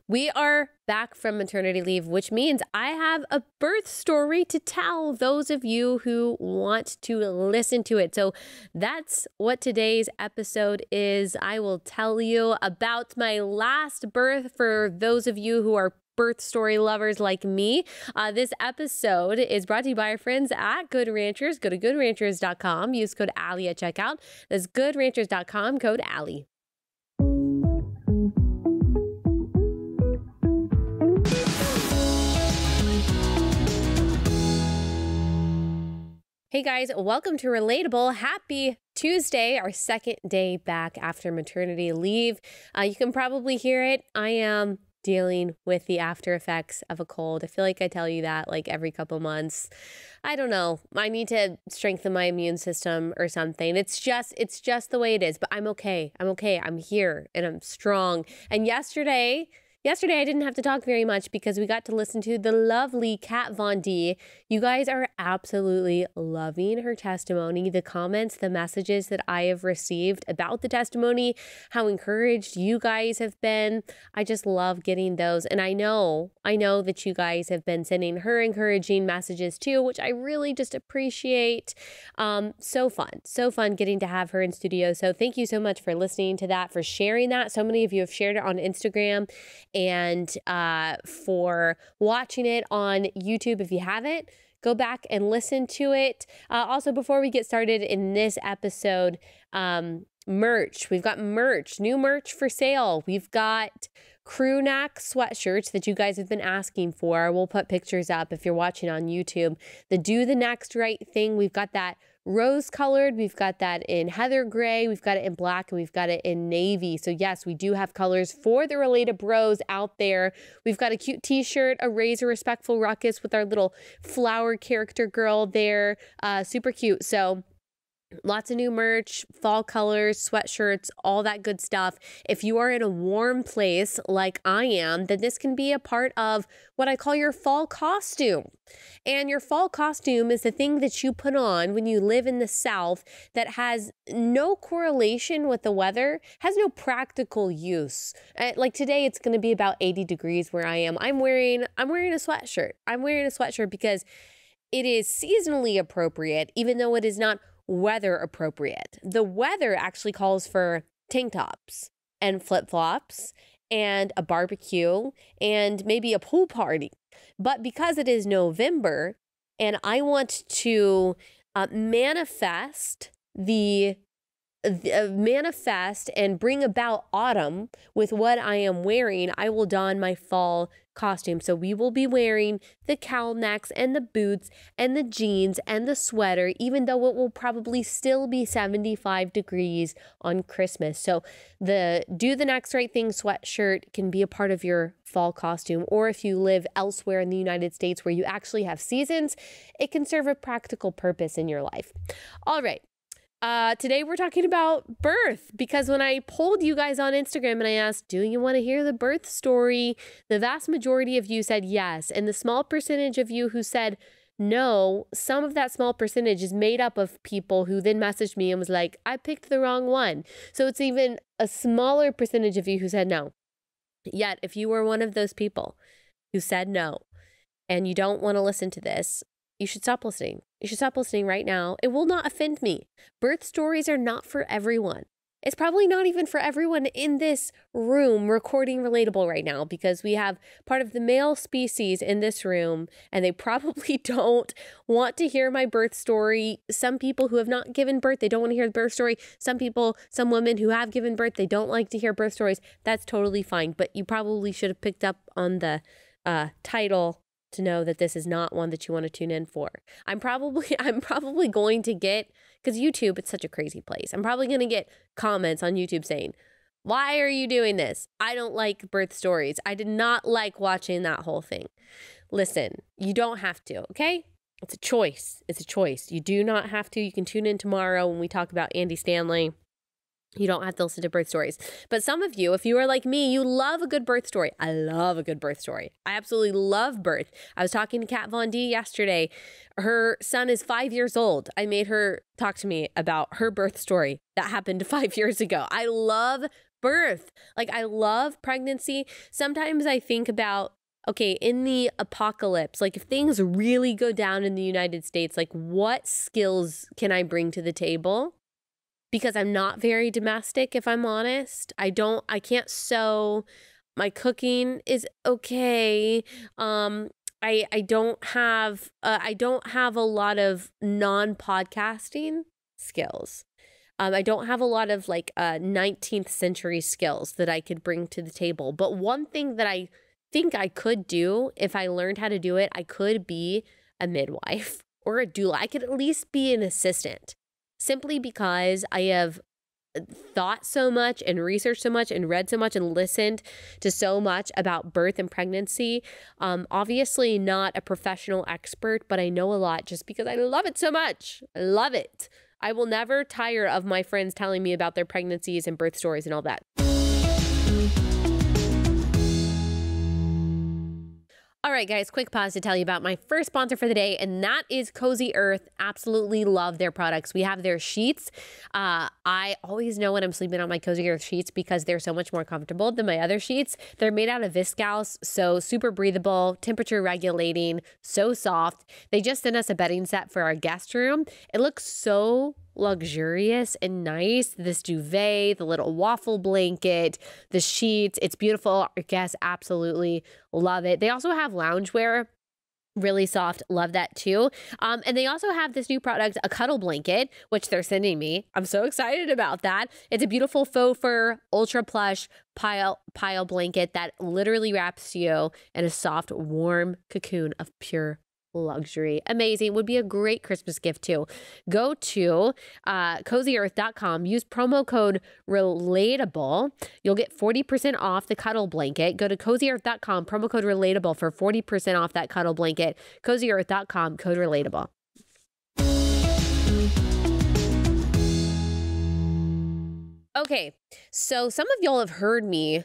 We are back from maternity leave, which means I have a birth story to tell those of you who want to listen to it. So that's what today's episode is. I will tell you about my last birth for those of you who are birth story lovers like me. This episode is brought to you by our friends at Good Ranchers. Go to goodranchers.com. Use code Allie at checkout. That's goodranchers.com, code Allie. Hey guys, welcome to Relatable. Happy Tuesday, our second day back after maternity leave. You can probably hear it. I am dealing with the after effects of a cold. I feel like I tell you that like every couple months. I don't know. I need to strengthen my immune system or something. It's just the way it is, but I'm okay. I'm here and I'm strong. And yesterday I didn't have to talk very much because we got to listen to the lovely Kat Von D. You guys are absolutely loving her testimony, the comments, the messages that I have received about the testimony, how encouraged you guys have been. I just love getting those. And I know that you guys have been sending her encouraging messages too, which I really just appreciate. So fun getting to have her in studio. So thank you so much for listening to that, for sharing that. So many of you have shared it on Instagram and for watching it on YouTube. If you haven't, go back and listen to it. Also, before we get started in this episode, merch. We've got merch, new merch for sale. We've got crew neck sweatshirts that you guys have been asking for. We'll put pictures up if you're watching on YouTube. The Do the Next Right Thing. We've got that rose colored. We've got that in heather gray. We've got it in black, and we've got it in navy. So yes, we do have colors for the Related Bros out there. We've got a cute t-shirt, a Raise a Respectful Ruckus with our little flower character girl there. Super cute. So lots of new merch, fall colors, sweatshirts, all that good stuff. If you are in a warm place like I am, then this can be a part of what I call your fall costume. And your fall costume is the thing that you put on when you live in the South that has no correlation with the weather, has no practical use. Like today, it's going to be about 80 degrees where I am. I'm wearing a sweatshirt. I'm wearing a sweatshirt because it is seasonally appropriate, even though it is not weather appropriate. The weather actually calls for tank tops and flip-flops and a barbecue and maybe a pool party. But because it is November and I want to manifest and bring about autumn with what I am wearing, I will don my fall costume. So we will be wearing the cowl necks and the boots and the jeans and the sweater, even though it will probably still be 75 degrees on Christmas. So the Do the Next Right Thing sweatshirt can be a part of your fall costume. Or if you live elsewhere in the United States where you actually have seasons, it can serve a practical purpose in your life. All right. Today we're talking about birth, because when I polled you guys on Instagram and I asked, do you want to hear the birth story? The vast majority of you said yes. And the small percentage of you who said no, some of that small percentage is made up of people who then messaged me and was like, I picked the wrong one. So it's even a smaller percentage of you who said no. Yet, if you were one of those people who said no and you don't want to listen to this, you should stop listening. You should stop listening right now. It will not offend me. Birth stories are not for everyone. It's probably not even for everyone in this room recording Relatable right now, because we have part of the male species in this room and they probably don't want to hear my birth story. Some people who have not given birth, they don't want to hear the birth story. Some women who have given birth, they don't like to hear birth stories. That's totally fine. But you probably should have picked up on the title to know that this is not one that you want to tune in for. I'm probably going to get, because YouTube, it's such a crazy place. I'm probably going to get comments on YouTube saying, why are you doing this? I don't like birth stories. I did not like watching that whole thing. Listen, you don't have to, okay? It's a choice. It's a choice. You do not have to. You can tune in tomorrow when we talk about Andy Stanley. You don't have to listen to birth stories. But some of you, if you are like me, you love a good birth story. I love a good birth story. I absolutely love birth. I was talking to Kat Von D yesterday. Her son is 5 years old. I made her talk to me about her birth story that happened 5 years ago. I love birth. Like, I love pregnancy. Sometimes I think about, okay, in the apocalypse, like if things really go down in the United States, like what skills can I bring to the table? Because I'm not very domestic, if I'm honest. I can't sew. My cooking is okay. I don't have a lot of non-podcasting skills. I don't have a lot of like 19th century skills that I could bring to the table. But one thing that I think I could do, if I learned how to do it, I could be a midwife or a doula. I could at least be an assistant, simply because I have thought so much and researched so much and read so much and listened to so much about birth and pregnancy. Obviously not a professional expert, but I know a lot just because I love it so much. I love it. I will never tire of my friends telling me about their pregnancies and birth stories and all that. All right, guys, quick pause to tell you about my first sponsor for the day, and that is Cozy Earth. Absolutely love their products. We have their sheets. I always know when I'm sleeping on my Cozy Earth sheets because they're so much more comfortable than my other sheets. They're made out of viscose, so super breathable, temperature regulating, so soft. They just sent us a bedding set for our guest room. It looks so luxurious and nice. This duvet, the little waffle blanket, the sheets, it's beautiful. Our guests absolutely love it. They also have loungewear, really soft. Love that too. And they also have this new product, a cuddle blanket, which they're sending me. I'm so excited about that. It's a beautiful faux fur, ultra plush pile blanket that literally wraps you in a soft, warm cocoon of pure luxury. Amazing. Would be a great Christmas gift too. Go to CozyEarth.com. Use promo code relatable. You'll get 40% off the cuddle blanket. Go to CozyEarth.com. Promo code relatable for 40% off that cuddle blanket. CozyEarth.com. Code relatable. Okay, so some of y'all have heard me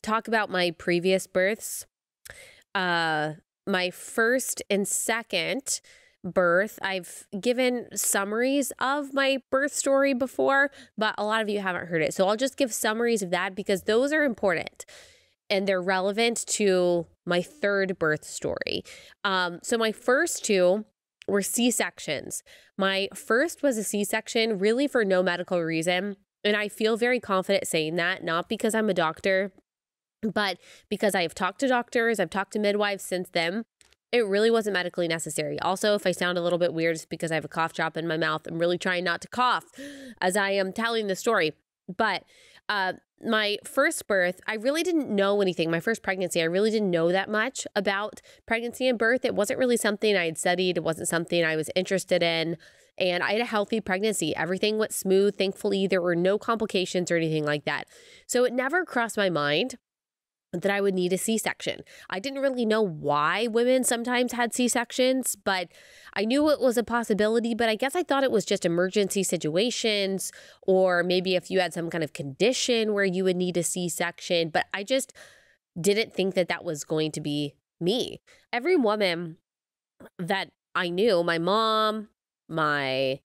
talk about my previous births. My first and second birth, I've given summaries of my birth story before, but a lot of you haven't heard it. So I'll just give summaries of that because those are important and they're relevant to my third birth story. So my first two were C-sections. My first was a C-section really for no medical reason. And I feel very confident saying that, not because I'm a doctor, but because I have talked to doctors, I've talked to midwives since then. It really wasn't medically necessary. Also, if I sound a little bit weird, it's because I have a cough drop in my mouth. I'm really trying not to cough as I am telling the story. But my first birth, I really didn't know anything. My first pregnancy, I really didn't know that much about pregnancy and birth. It wasn't really something I had studied. It wasn't something I was interested in. And I had a healthy pregnancy. Everything went smooth. Thankfully, there were no complications or anything like that. So it never crossed my mind that I would need a C-section. I didn't really know why women sometimes had C-sections, but I knew it was a possibility, but I guess I thought it was just emergency situations, or maybe if you had some kind of condition where you would need a C-section, but I just didn't think that that was going to be me. Every woman that I knew, my mom, my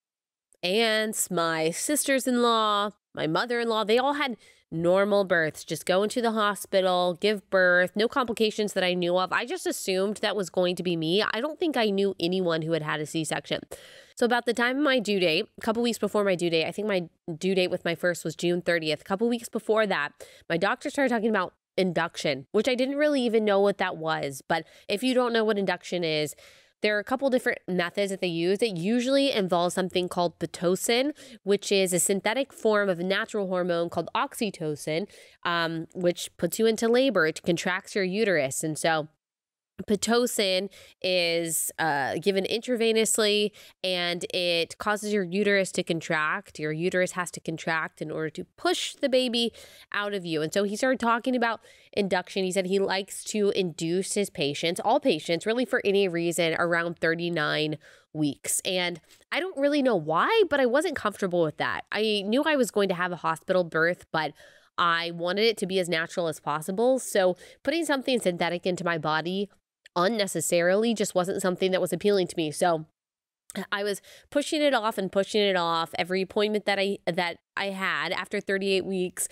aunts, my sisters-in-law, my mother-in-law, they all had normal births, just go into the hospital, give birth, no complications that I knew of. I just assumed that was going to be me. I don't think I knew anyone who had had a C-section. So about the time of my due date, a couple weeks before my due date, I think my due date with my first was June 30th. A couple weeks before that, my doctor started talking about induction, which I didn't really even know what that was. But if you don't know what induction is, there are a couple different methods that they use. It usually involves something called Pitocin, which is a synthetic form of a natural hormone called oxytocin, which puts you into labor. It contracts your uterus. And so Pitocin is given intravenously, and it causes your uterus to contract. Your uterus has to contract in order to push the baby out of you. And so he started talking about induction. He said he likes to induce his patients, all patients, really for any reason, around 39 weeks. And I don't really know why, but I wasn't comfortable with that. I knew I was going to have a hospital birth, but I wanted it to be as natural as possible. So putting something synthetic into my body unnecessarily just wasn't something that was appealing to me. So I was pushing it off and pushing it off. Every appointment that I had after 38 weeks,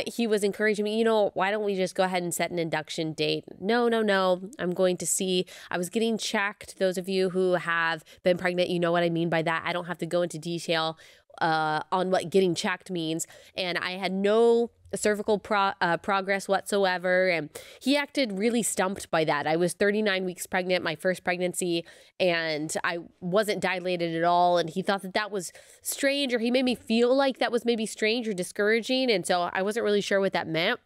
he was encouraging me, why don't we just go ahead and set an induction date? No, no, no. I'm going to see. I was getting checked. Those of you who have been pregnant, you know what I mean by that. I don't have to go into detail on what getting checked means. And I had no cervical progress whatsoever. And he acted really stumped by that. I was 39 weeks pregnant, my first pregnancy, and I wasn't dilated at all. And he thought that that was strange, or he made me feel like that was maybe strange or discouraging. And so I wasn't really sure what that meant.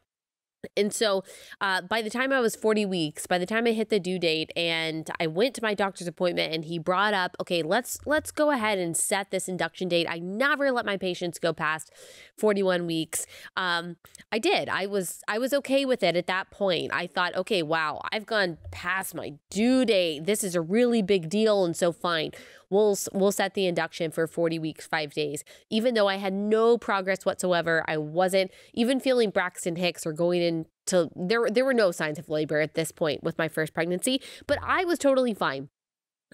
And so by the time I was 40 weeks, by the time I hit the due date and I went to my doctor's appointment and he brought up, okay, let's go ahead and set this induction date. I never let my patients go past 41 weeks. I did. I was okay with it at that point. I thought, okay, wow, I've gone past my due date. This is a really big deal. And so fine. We'll set the induction for 40 weeks, 5 days. Even though I had no progress whatsoever, I wasn't even feeling Braxton Hicks or going into, there were no signs of labor at this point with my first pregnancy, but I was totally fine.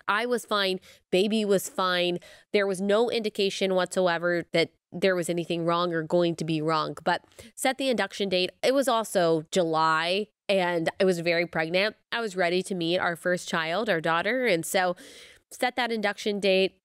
I was fine. Baby was fine. There was no indication whatsoever that there was anything wrong or going to be wrong, but set the induction date. It was also July and I was very pregnant. I was ready to meet our first child, our daughter. And so set that induction date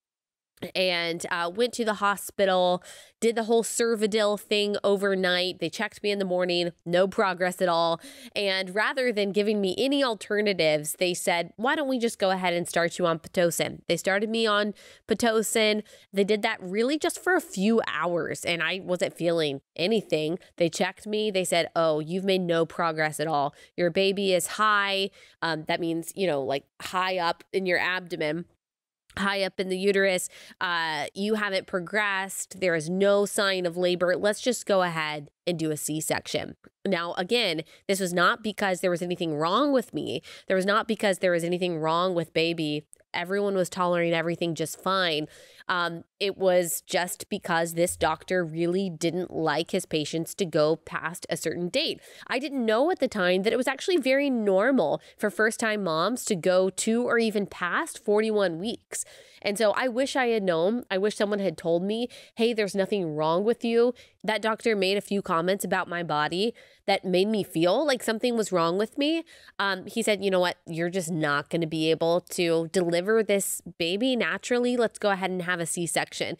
and went to the hospital, did the whole Cervidil thing overnight. They checked me in the morning, no progress at all. And rather than giving me any alternatives, they said, why don't we just go ahead and start you on Pitocin? They started me on Pitocin. They did that really just for a few hours and I wasn't feeling anything. They checked me. They said, oh, you've made no progress at all. Your baby is high. That means, like high up in your abdomen, high up in the uterus. You haven't progressed. There is no sign of labor. Let's just go ahead and do a C-section. Now, again, this was not because there was anything wrong with me. There was not because there was anything wrong with baby. Everyone was tolerating everything just fine. It was just because this doctor really didn't like his patients to go past a certain date. I didn't know at the time that it was actually very normal for first-time moms to go to or even past 41 weeks. And so I wish I had known. I wish someone had told me, hey, there's nothing wrong with you. That doctor made a few comments about my body that made me feel like something was wrong with me. He said, you know what, you're just not going to be able to deliver this baby naturally. Let's go ahead and have a C-section.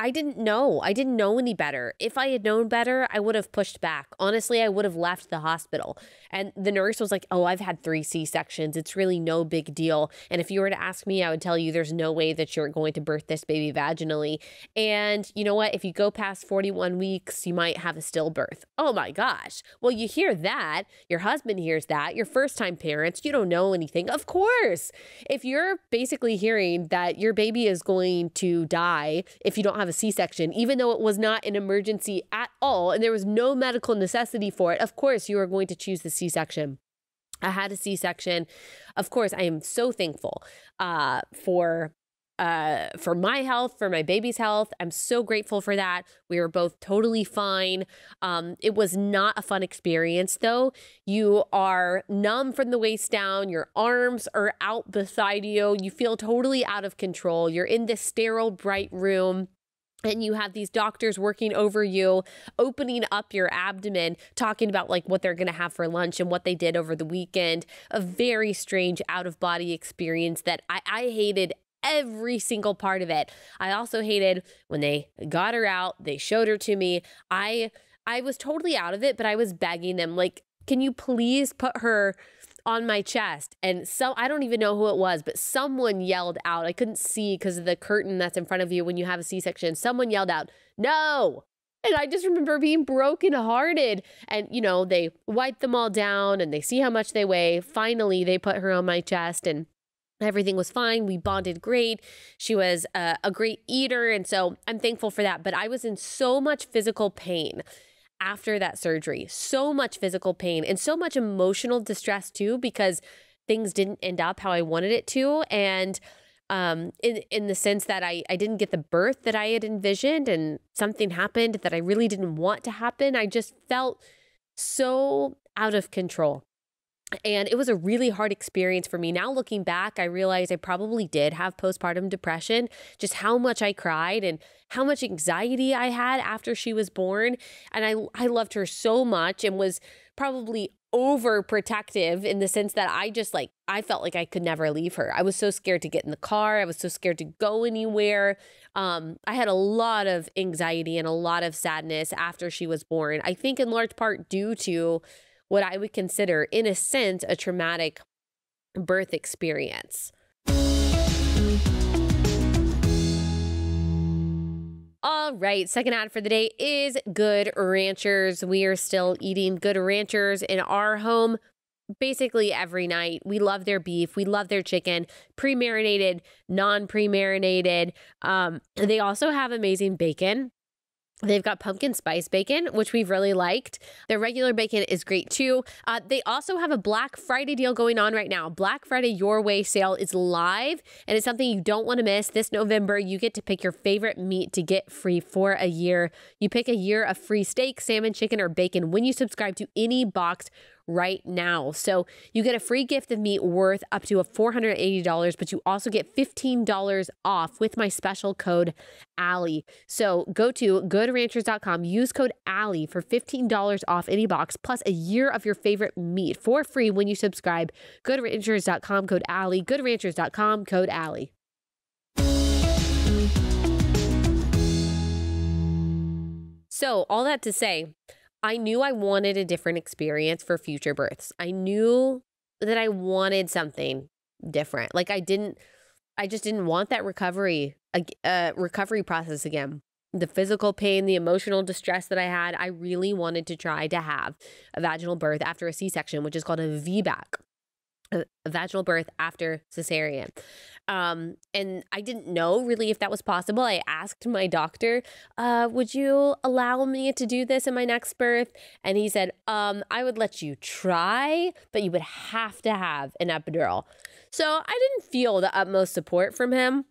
I didn't know. I didn't know any better. If I had known better, I would have pushed back. Honestly, I would have left the hospital. And the nurse was like, oh, I've had 3 C-sections. It's really no big deal. And if you were to ask me, I would tell you there's no way that you're going to birth this baby vaginally. And you know what? If you go past 41 weeks, you might have a stillbirth. Oh my gosh. Well, you hear that. Your husband hears that. Your first-time parents, you don't know anything. Of course. If you're basically hearing that your baby is going to die if you don't have a C-section, even though it was not an emergency at all and there was no medical necessity for it, of course you are going to choose the C-section. I had a C-section. Of course, I am so thankful for my health, for my baby's health. I'm so grateful for that. We were both totally fine. It was not a fun experience though. You are numb from the waist down. Your arms are out beside you. You feel totally out of control. You're in this sterile, bright room. And you have these doctors working over you, opening up your abdomen, talking about like what they're going to have for lunch and what they did over the weekend. A very strange out-of-body experience that I hated every single part of it. I also hated when they got her out, they showed her to me. I was totally out of it, but I was begging them, like, can you please put her on my chest? And so I don't even know who it was, but someone yelled out. I couldn't see because of the curtain that's in front of you when you have a C-section. Someone yelled out, no. And I just remember being brokenhearted. And, they wiped them all down and they see how much they weigh. Finally, they put her on my chest and everything was fine. We bonded great. She was a great eater. And so I'm thankful for that. But I was in so much physical pain after that surgery, so much physical pain and so much emotional distress too, because things didn't end up how I wanted it to. And in the sense that I didn't get the birth that I had envisioned and something happened that I really didn't want to happen. I just felt so out of control. And it was a really hard experience for me. Now looking back, I realize I probably did have postpartum depression, just how much I cried and how much anxiety I had after she was born. And I loved her so much and was probably overprotective in the sense that I felt like I could never leave her. I was so scared to get in the car. I was so scared to go anywhere. I had a lot of anxiety and a lot of sadness after she was born. I think in large part due to what I would consider, in a sense, a traumatic birth experience. All right, second ad for the day is Good Ranchers. We are still eating Good Ranchers in our home basically every night. We love their beef. We love their chicken, pre-marinated, non-pre-marinated. They also have amazing bacon. They've got pumpkin spice bacon, which we've really liked. Their regular bacon is great too. They also have a Black Friday deal going on right now. Black Friday Your Way sale is live, and it's something you don't want to miss. This November, you get to pick your favorite meat to get free for a year. You pick a year of free steak, salmon, chicken, or bacon when you subscribe to any box right now. So you get a free gift of meat worth up to $480, but you also get $15 off with my special code Allie. So go to goodranchers.com, use code Allie for $15 off any box, plus a year of your favorite meat for free when you subscribe. Goodranchers.com, code Allie. Goodranchers.com, code Allie. So all that to say, I knew I wanted a different experience for future births. I knew that I wanted something different. Like I just didn't want that recovery process again. The physical pain, the emotional distress that I had, I really wanted to try to have a vaginal birth after a C-section, which is called a VBAC. A vaginal birth after cesarean. And I didn't know really if that was possible. I asked my doctor, would you allow me to do this in my next birth? And he said, I would let you try, but you would have to have an epidural. So I didn't feel the utmost support from him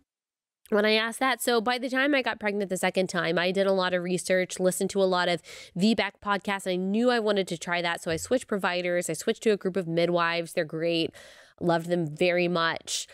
when I asked that. So by the time I got pregnant the second time, I did a lot of research, listened to a lot of VBAC podcasts. And I knew I wanted to try that. So I switched providers. I switched to a group of midwives. They're great. Loved them very much.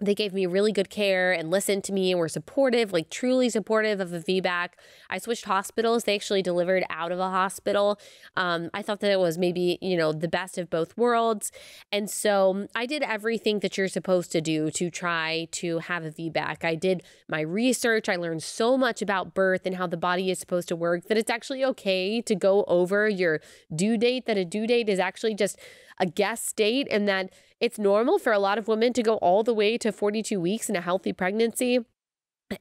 They gave me really good care and listened to me and were supportive, like truly supportive of a VBAC. I switched hospitals. They actually delivered out of a hospital. I thought that it was maybe, the best of both worlds. And so I did everything that you're supposed to do to try to have a VBAC. I did my research. I learned so much about birth and how the body is supposed to work that it's actually okay to go over your due date, that a due date is actually just a guess date, and that it's normal for a lot of women to go all the way to 42 weeks in a healthy pregnancy.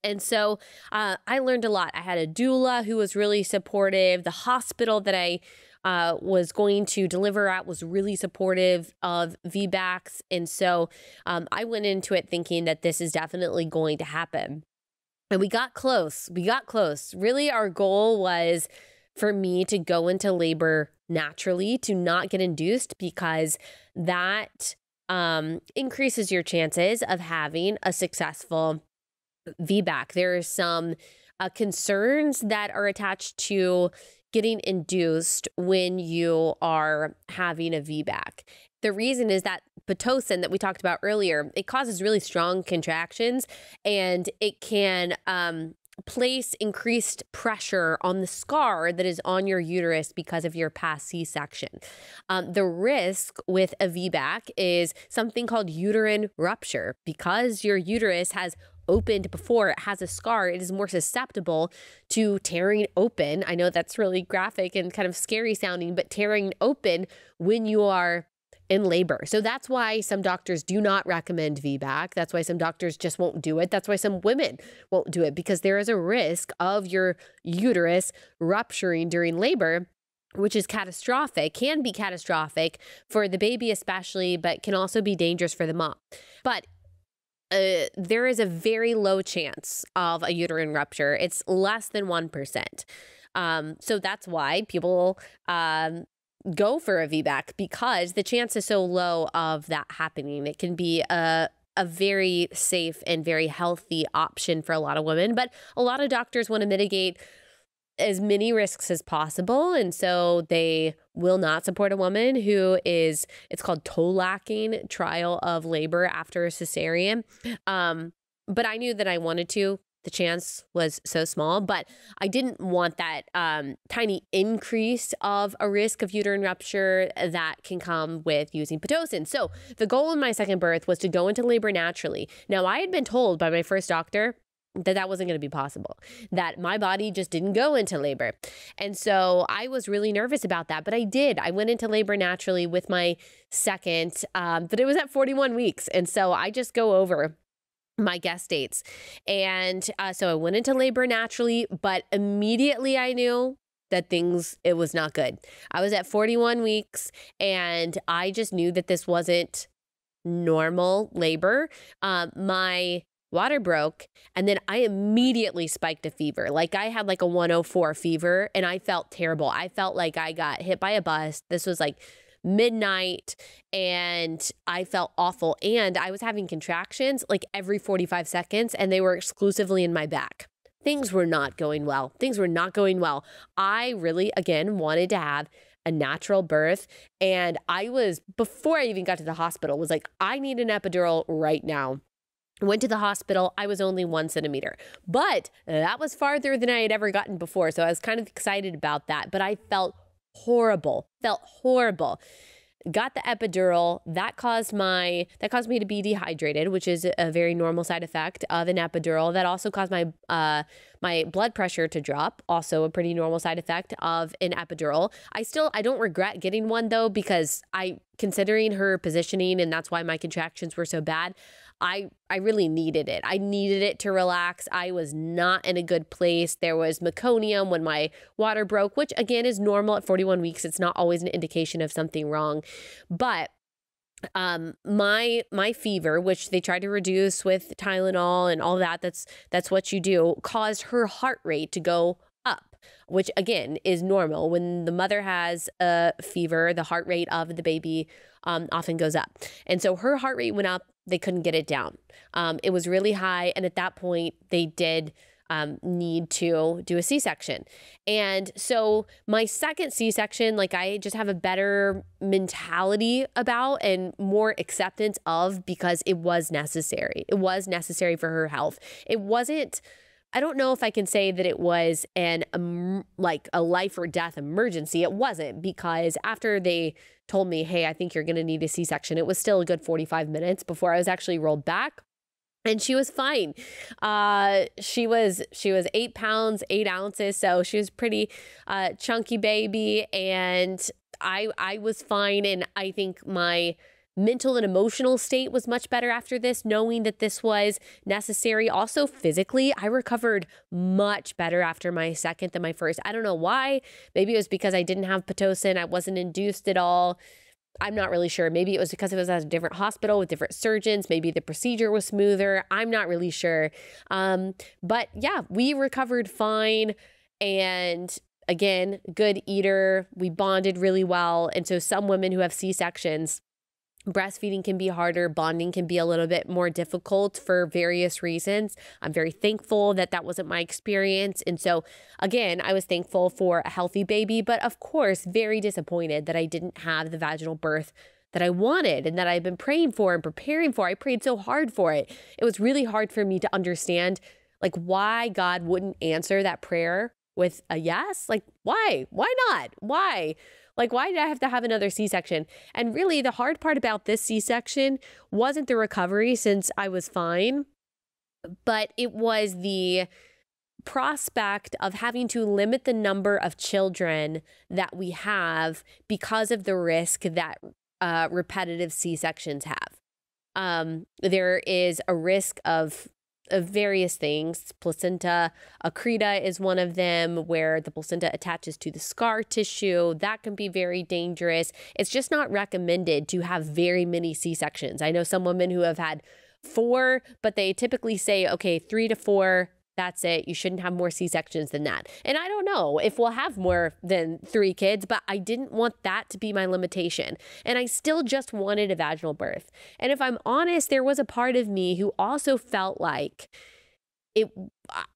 And so I learned a lot. I had a doula who was really supportive. The hospital that I was going to deliver at was really supportive of VBACs. And so I went into it thinking that this is definitely going to happen. And we got close. Really, our goal was for me to go into labor naturally, to not get induced, because that increases your chances of having a successful VBAC. There are some concerns that are attached to getting induced when you are having a VBAC. The reason is that Pitocin that we talked about earlier, it causes really strong contractions, and it can place increased pressure on the scar that is on your uterus because of your past C-section. The risk with a VBAC is something called uterine rupture. Because your uterus has opened before, it has a scar, it is more susceptible to tearing open. I know that's really graphic and kind of scary sounding, but tearing open when you are in labor. So that's why some doctors do not recommend VBAC. That's why some doctors just won't do it. That's why some women won't do it, because there is a risk of your uterus rupturing during labor, which is catastrophic, can be catastrophic for the baby especially, but can also be dangerous for the mom. But there is a very low chance of a uterine rupture. It's less than 1%. So that's why people go for a VBAC, because the chance is so low of that happening. It can be a very safe and very healthy option for a lot of women, but a lot of doctors want to mitigate as many risks as possible. And so they will not support a woman who is, it's called toe-lacking trial of labor after a cesarean. But I knew that I wanted to. The chance was so small, but I didn't want that tiny increase of a risk of uterine rupture that can come with using Pitocin. So the goal in my second birth was to go into labor naturally. Now, I had been told by my first doctor that wasn't going to be possible, that my body just didn't go into labor. And so I was really nervous about that, but I did. I went into labor naturally with my second, but it was at 41 weeks. And so I just go over my guest dates. And so I went into labor naturally, but immediately I knew that it was not good. I was at 41 weeks and I just knew that this wasn't normal labor. My water broke and then I immediately spiked a fever. Like I had like a 104 fever and I felt terrible. I felt like I got hit by a bus. This was like midnight and I felt awful. And I was having contractions like every 45 seconds and they were exclusively in my back. Things were not going well. I really, again, wanted to have a natural birth. And before I even got to the hospital, was like, I need an epidural right now. Went to the hospital. I was only 1 centimeter, but that was farther than I had ever gotten before. So I was kind of excited about that, but I felt horrible. Got the epidural. That caused me to be dehydrated, which is a very normal side effect of an epidural. That also caused my blood pressure to drop, also a pretty normal side effect of an epidural. I don't regret getting one though, because considering her positioning, and that's why my contractions were so bad, I really needed it. I needed it to relax. I was not in a good place. There was meconium when my water broke, which again is normal at 41 weeks. It's not always an indication of something wrong. But my fever, which they tried to reduce with Tylenol and all that's what you do, caused her heart rate to go up, which again is normal. When the mother has a fever, the heart rate of the baby often goes up. And so her heart rate went up. They couldn't get it down. It was really high. And at that point, they did need to do a C-section. And so my second C-section, like I just have a better mentality about and more acceptance of, because it was necessary. It was necessary for her health. It wasn't, I don't know if I can say that it was like a life or death emergency. It wasn't, because after they told me, hey, I think you're going to need a C-section, it was still a good 45 minutes before I was actually rolled back. And she was fine. She was 8 pounds, 8 ounces. So she was pretty chunky baby. And I was fine. And I think my mental and emotional state was much better after this, knowing that this was necessary. Also physically, I recovered much better after my second than my first. I don't know why. Maybe it was because I didn't have Pitocin. I wasn't induced at all. I'm not really sure. Maybe it was because it was at a different hospital with different surgeons. Maybe the procedure was smoother. I'm not really sure. But yeah, we recovered fine. And again, good eater. We bonded really well. And so some women who have C-sections, breastfeeding can be harder. Bonding can be a little bit more difficult for various reasons. I'm very thankful that that wasn't my experience. And so again, I was thankful for a healthy baby, but of course, very disappointed that I didn't have the vaginal birth that I wanted and that I've been praying for and preparing for. I prayed so hard for it. It was really hard for me to understand like why God wouldn't answer that prayer with a yes. Like why? Why not? Why? Like, why did I have to have another C-section? And really, the hard part about this C-section wasn't the recovery, since I was fine, but it was the prospect of having to limit the number of children that we have because of the risk that repetitive C-sections have. There is a risk of various things. Placenta accreta is one of them, where the placenta attaches to the scar tissue. That can be very dangerous. It's just not recommended to have very many C-sections. I know some women who have had 4, but they typically say, okay, 3 to 4, that's it. You shouldn't have more C-sections than that. And I don't know if we'll have more than 3 kids, but I didn't want that to be my limitation. And I still just wanted a vaginal birth. And if I'm honest, there was a part of me who also felt like it,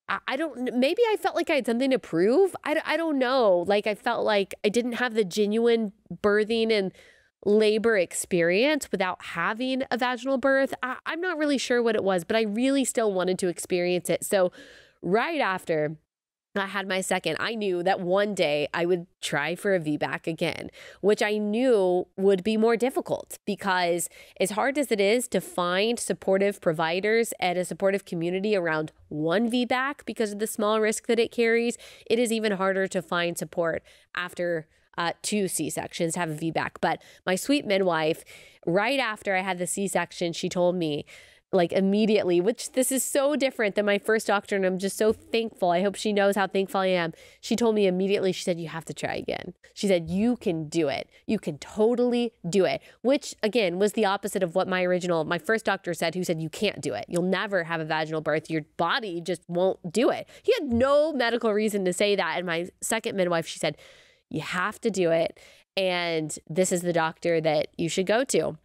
I don't, maybe I felt like I had something to prove. I don't know. Like I felt like I didn't have the genuine birthing and labor experience without having a vaginal birth. I'm not really sure what it was, but I really still wanted to experience it. So right after I had my second, I knew that one day I would try for a VBAC again, which I knew would be more difficult because as hard as it is to find supportive providers and a supportive community around one VBAC because of the small risk that it carries, it is even harder to find support after 2 C-sections to have a VBAC. But my sweet midwife, right after I had the C-section, she told me, like immediately, which this is so different than my first doctor, and I'm just so thankful. I hope she knows how thankful I am. She told me immediately, she said, you have to try again. She said, you can do it. You can totally do it, which again was the opposite of what my first doctor said, who said, you can't do it. You'll never have a vaginal birth. Your body just won't do it. He had no medical reason to say that. And my second midwife, she said, you have to do it. And this is the doctor that you should go to.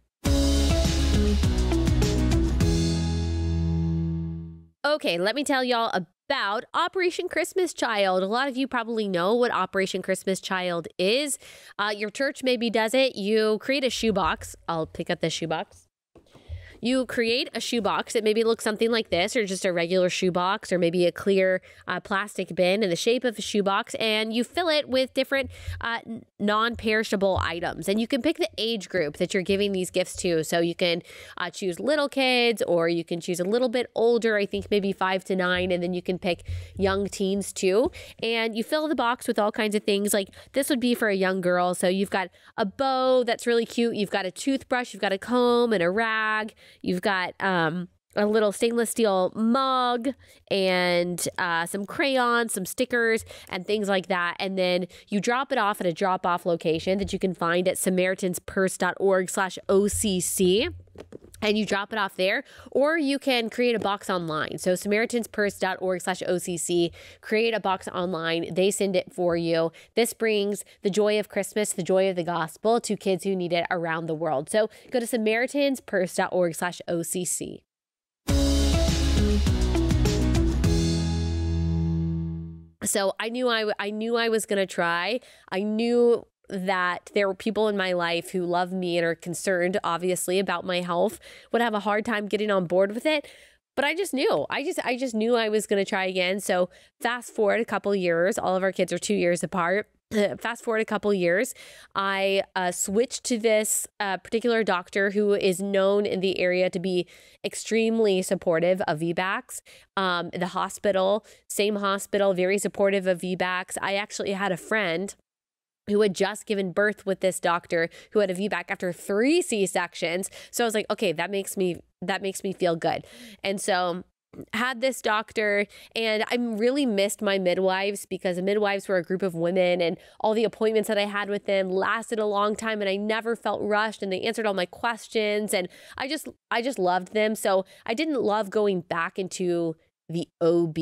Okay, let me tell y'all about Operation Christmas Child. A lot of you probably know what Operation Christmas Child is. Your church maybe does it. You create a shoebox. I'll pick up the shoebox. You create a shoebox. It maybe looks something like this, or just a regular shoebox, or maybe a clear plastic bin in the shape of a shoebox, and you fill it with different non-perishable items. And you can pick the age group that you're giving these gifts to. So you can choose little kids, or you can choose a little bit older, I think maybe 5 to 9, and then you can pick young teens too. And you fill the box with all kinds of things. Like this would be for a young girl. So you've got a bow that's really cute. You've got a toothbrush, you've got a comb and a rag. You've got a little stainless steel mug and some crayons, some stickers, and things like that. And then you drop it off at a drop-off location that you can find at samaritanspurse.org/OCC. And you drop it off there, or you can create a box online. So samaritanspurse.org/OCC, create a box online. They send it for you. This brings the joy of Christmas, the joy of the gospel to kids who need it around the world. So go to samaritanspurse.org/OCC. So I knew I was going to try. I knew that there were people in my life who love me and are concerned, obviously, about my health, would have a hard time getting on board with it. But I just knew. I just knew I was going to try again. So fast forward a couple years. All of our kids are 2 years apart. Fast forward a couple years, I switched to this particular doctor who is known in the area to be extremely supportive of VBACs. The hospital, same hospital, very supportive of VBACs. I actually had a friend who had just given birth with this doctor who had a VBAC after 3 C-sections. So I was like, okay, that makes me feel good. And so had this doctor, and I really missed my midwives because the midwives were a group of women, and all the appointments that I had with them lasted a long time, and I never felt rushed, and they answered all my questions, and I just loved them. So I didn't love going back into the OB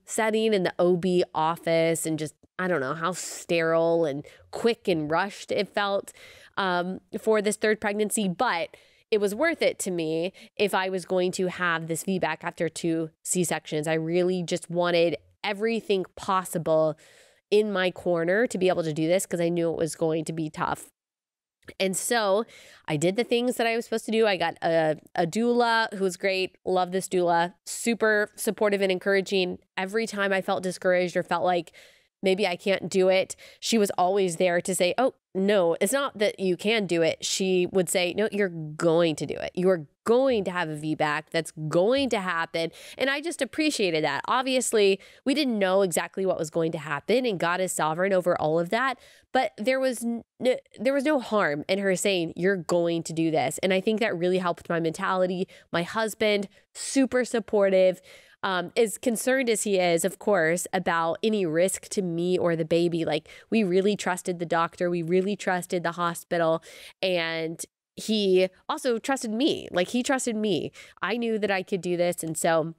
setting and the OB office, and just, I don't know, how sterile and quick and rushed it felt for this third pregnancy. But it was worth it to me if I was going to have this VBAC after 2 C-sections. I really just wanted everything possible in my corner to be able to do this because I knew it was going to be tough. And so I did the things that I was supposed to do. I got a doula who was great. Love this doula. Super supportive and encouraging. Every time I felt discouraged or felt like maybe I can't do it, she was always there to say, oh, no, it's not that you can do it. She would say, no, you're going to do it. You are going to have a VBAC. That's going to happen. And I just appreciated that. Obviously, we didn't know exactly what was going to happen, and God is sovereign over all of that. But there was no harm in her saying, you're going to do this. And I think that really helped my mentality. My husband, super supportive. As concerned as he is, of course, about any risk to me or the baby. Like, we really trusted the doctor. We really trusted the hospital. And he also trusted me. Like, he trusted me. I knew that I could do this. And so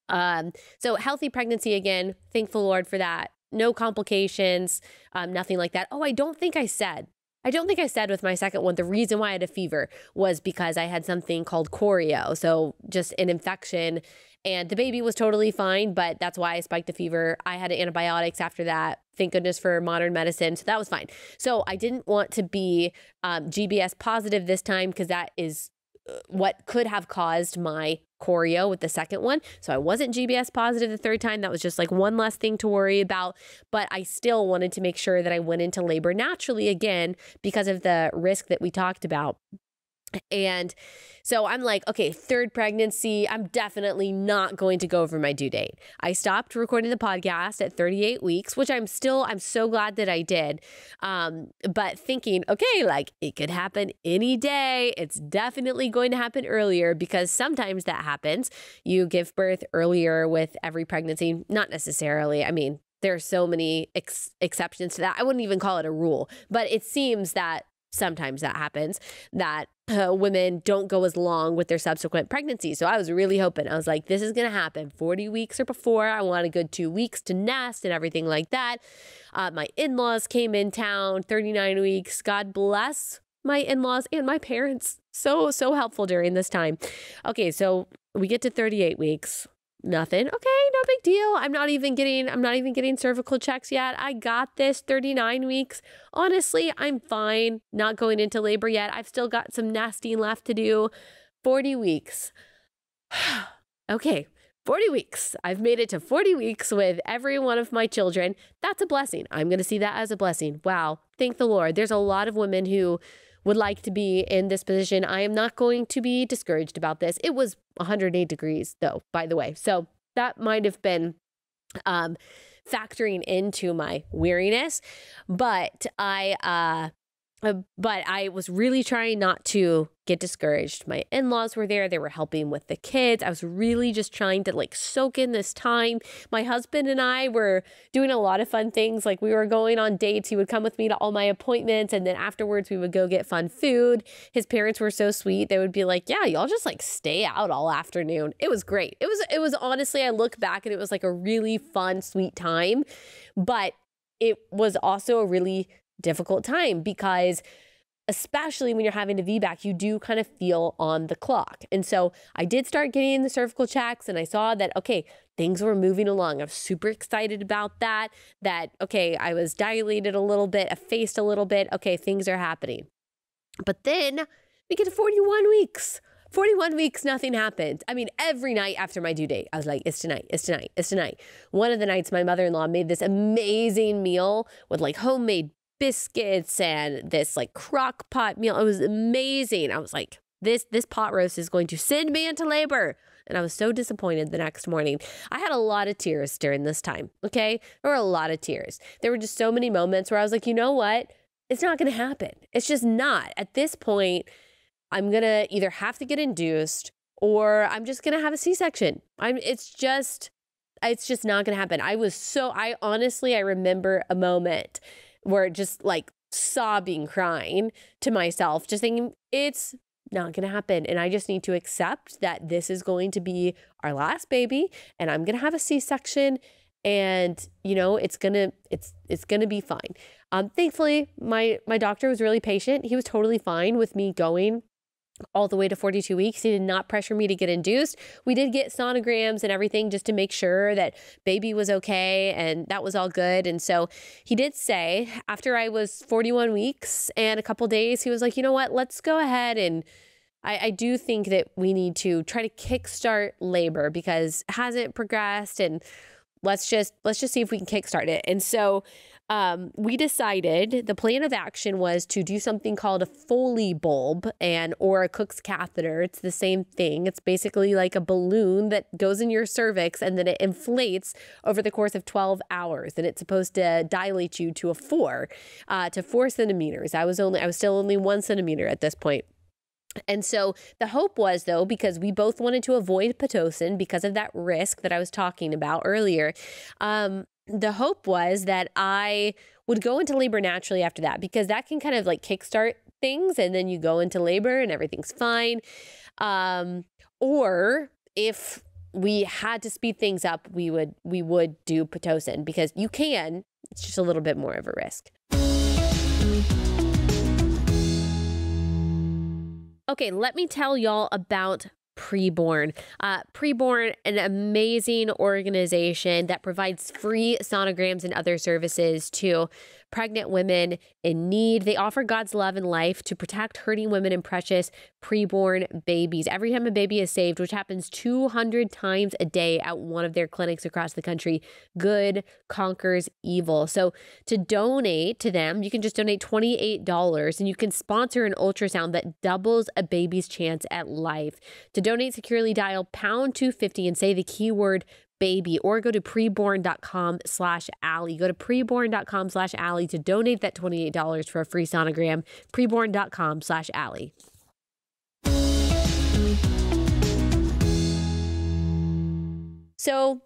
healthy pregnancy again. Thankful Lord for that. No complications, nothing like that. Oh, I don't think I said with my second one, the reason why I had a fever was because I had something called choreo. So just an infection And the baby was totally fine, but that's why I spiked the fever. I had antibiotics after that. Thank goodness for modern medicine. So that was fine. So I didn't want to be GBS positive this time because that is what could have caused my choreo with the second one. So I wasn't GBS positive the third time. That was just like one less thing to worry about. But I still wanted to make sure that I went into labor naturally again because of the risk that we talked about. And so I'm like, okay, third pregnancy, I'm definitely not going to go over my due date. I stopped recording the podcast at 38 weeks, which I'm so glad that I did. But thinking, okay, like it could happen any day. It's definitely going to happen earlier because sometimes that happens. You give birth earlier with every pregnancy, not necessarily. I mean, there are so many exceptions to that. I wouldn't even call it a rule, but it seems that sometimes that happens, that women don't go as long with their subsequent pregnancy. So I was really hoping, I was like, this is going to happen 40 weeks or before. I want a good 2 weeks to nest and everything like that. My in-laws came in town, 39 weeks. God bless my in-laws and my parents. So helpful during this time. Okay, so we get to 38 weeks. Nothing. Okay, no big deal. I'm not even getting cervical checks yet. I got this. 39 weeks. Honestly, I'm fine. Not going into labor yet. I've still got some nesting left to do. 40 weeks. Okay, 40 weeks. I've made it to 40 weeks with every one of my children. That's a blessing. I'm going to see that as a blessing. Wow. Thank the Lord. There's a lot of women who would like to be in this position. I am not going to be discouraged about this. It was 108 degrees though, by the way. So that might have been factoring into my weariness, but I was really trying not to get discouraged. My in-laws were there. They were helping with the kids. I was really just trying to like soak in this time. My husband and I were doing a lot of fun things. Like we were going on dates. He would come with me to all my appointments. And then afterwards we would go get fun food. His parents were so sweet. They would be like, yeah, y'all just like stay out all afternoon. It was great. It was honestly, I look back and it was like a really fun, sweet time, but it was also a really difficult time because especially when you're having a VBAC, you do kind of feel on the clock. And so I did start getting the cervical checks and I saw that, okay, things were moving along. I was super excited about that, okay, I was dilated a little bit, effaced a little bit. Okay, things are happening. But then we get to 41 weeks. 41 weeks, nothing happened. I mean, every night after my due date, I was like, it's tonight, it's tonight, it's tonight. One of the nights, my mother-in-law made this amazing meal with like homemade biscuits and this like crock pot meal. It was amazing. I was like, this pot roast is going to send me into labor. And I was so disappointed the next morning. I had a lot of tears during this time. Okay. There were a lot of tears. There were just so many moments where I was like, you know what? It's not going to happen. It's just not. At this point, I'm going to either have to get induced or I'm just going to have a C-section. It's just not going to happen. I honestly remember a moment where just like sobbing, crying to myself, just thinking it's not going to happen. And I just need to accept that this is going to be our last baby and I'm going to have a C-section and, you know, it's going to be fine. Thankfully, my doctor was really patient. He was totally fine with me going all the way to 42 weeks. He did not pressure me to get induced. We did get sonograms and everything just to make sure that baby was okay and that was all good. And so he did say after I was 41 weeks and a couple days, he was like, you know what, let's go ahead and I do think that we need to try to kickstart labor because it hasn't progressed and let's just see if we can kickstart it. And so we decided the plan of action was to do something called a Foley bulb or a Cook's catheter. It's the same thing. It's basically like a balloon that goes in your cervix and then it inflates over the course of 12 hours. And it's supposed to dilate you to 4 centimeters. I was still only 1 centimeter at this point. And so the hope was, though, because we both wanted to avoid Pitocin because of that risk that I was talking about earlier, the hope was that I would go into labor naturally after that because that can kind of like kickstart things and then you go into labor and everything's fine. Or if we had to speed things up, we would do Pitocin because you can, it's just a little bit more of a risk. Okay, let me tell y'all about Preborn. Preborn, an amazing organization that provides free sonograms and other services to pregnant women in need. They offer God's love and life to protect hurting women and precious preborn babies. Every time a baby is saved, which happens 200 times a day at one of their clinics across the country, good conquers evil. So to donate to them, you can just donate $28 and you can sponsor an ultrasound that doubles a baby's chance at life. To donate securely, dial pound 250 and say the keyword baby, or go to preborn.com/Allie. Go to preborn.com/Allie to donate that $28 for a free sonogram. Preborn.com/Allie. So,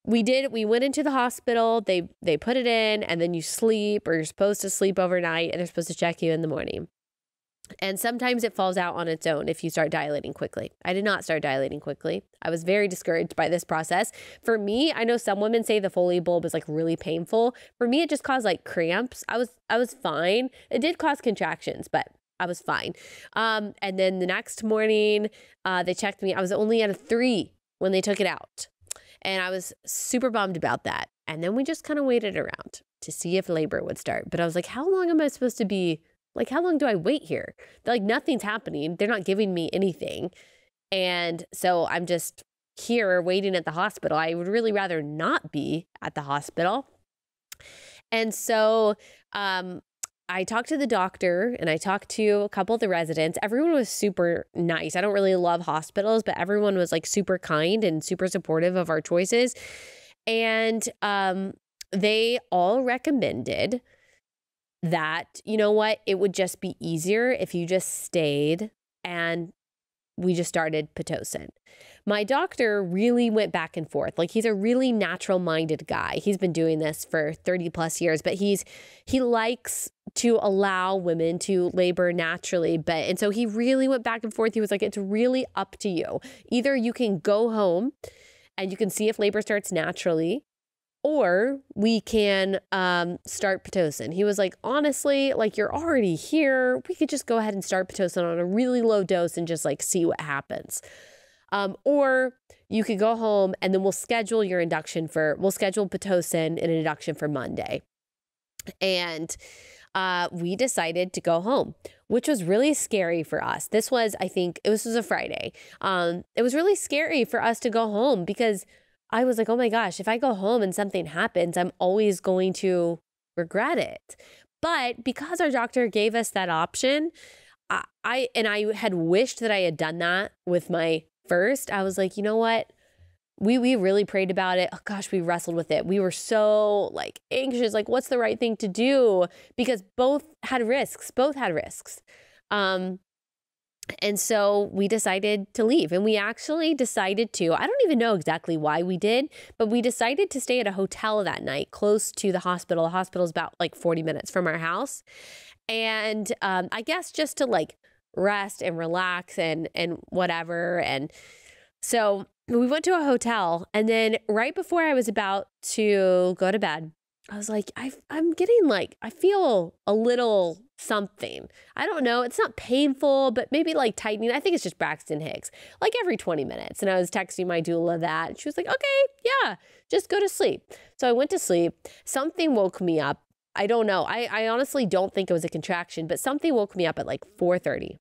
we went into the hospital, they put it in, and then you sleep, or you're supposed to sleep overnight, and they're supposed to check you in the morning. And sometimes it falls out on its own if you start dilating quickly. I did not start dilating quickly. I was very discouraged by this process. For me, I know some women say the Foley bulb is like really painful. For me, it just caused like cramps. I was fine. It did cause contractions, but I was fine. And then the next morning, they checked me. I was only at a 3 when they took it out. And I was super bummed about that. And then we just kind of waited around to see if labor would start. But I was like, how long am I supposed to be? Like, how long do I wait here? Like, nothing's happening. They're not giving me anything. And so I'm just here waiting at the hospital. I would really rather not be at the hospital. And so I talked to the doctor and I talked to a couple of the residents. Everyone was super nice. I don't really love hospitals, but everyone was like super kind and super supportive of our choices. And they all recommended that, you know what, it would just be easier if you just stayed and we just started Pitocin. My doctor really went back and forth. Like, he's a really natural minded guy. He's been doing this for 30 plus years, but he likes to allow women to labor naturally. And so he really went back and forth. He was like, it's really up to you. Either you can go home and you can see if labor starts naturally, or we can start Pitocin. He was like, honestly, like, you're already here. We could just go ahead and start Pitocin on a really low dose and just like see what happens. Or you could go home and then we'll schedule Pitocin and an induction for Monday. And we decided to go home, which was really scary for us. This was a Friday. It was really scary for us to go home because I was like, oh my gosh, if I go home and something happens, I'm always going to regret it. But because our doctor gave us that option, I had wished that I had done that with my first. I was like, you know what? We really prayed about it. Oh gosh, we wrestled with it. We were so like anxious, like, what's the right thing to do? Because both had risks. And so we decided to leave, and we actually decided to, I don't even know exactly why we did, but we decided to stay at a hotel that night close to the hospital. The hospital's about like 40 minutes from our house. And I guess just to like rest and relax and whatever. And so we went to a hotel, and then right before I was about to go to bed, I was like, I'm getting like, I feel a little something. I don't know. It's not painful, but maybe like tightening. I think it's just Braxton Hicks, like every 20 minutes. And I was texting my doula that, and she was like, okay, yeah, just go to sleep. So I went to sleep. Something woke me up. I don't know. I honestly don't think it was a contraction, but something woke me up at like 4:30.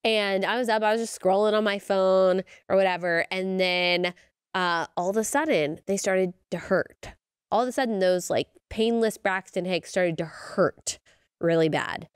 And I was up, I was just scrolling on my phone or whatever. And then all of a sudden they started to hurt. All of a sudden those like painless Braxton Hicks started to hurt really bad.